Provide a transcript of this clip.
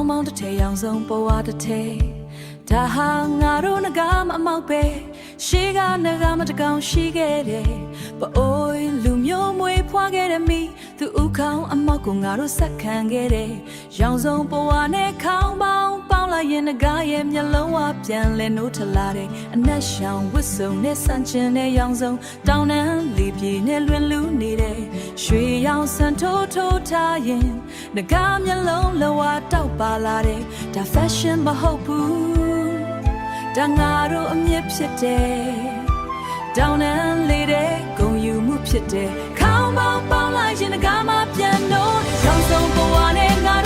င်းမောင်းတစ်ထည်ရောင်စုံပေါ်ဝါတစ်ထည်ဒါဟာငါတို့ငကားမအမောက်ပဲရှေးကငကားမတကောင်ရှိခဲ့တယ်ပအိုးလူမျိုးမွေးဖွားခဲ့တဲ့မိသူဥခေါင်းအမောက်ကိုငါတို့ဆက်ခံခဲ့တယ်ရောင်စုံပေါ်ဝါနဲ့ခေါင်းပေါင်းပေါင်းလိုက်ရင်ငကားရဲ့မျက်လုံးဝပြန်လဲနိုးထလာတယ်အနက်ရှောင်ဝစ်စုံနဲ့ဆန့်ကျင်တဲ့ရောင်စုံတောင်းတန်းလေပြေနဲ့လွင်လူနေတယ်ရွှေရောင်စံထိုးထိုးထားရင်ငကားမျက်လုံးလောဝတောက်ပါလာတယ်ဒါ fashion မဟုတ်ဘူးဒါငါတို့အမြင့်ဖြစ်တယ်တောင်းတန်းလေးတဲ့ဂုံယူမှုဖြစ်တယ်ခေါင်းပေါင်းပေါင်းလိုက်ရင်ငကားမပြန်လို့ရောင်စုံပေါ်ဝါနဲ့ငါ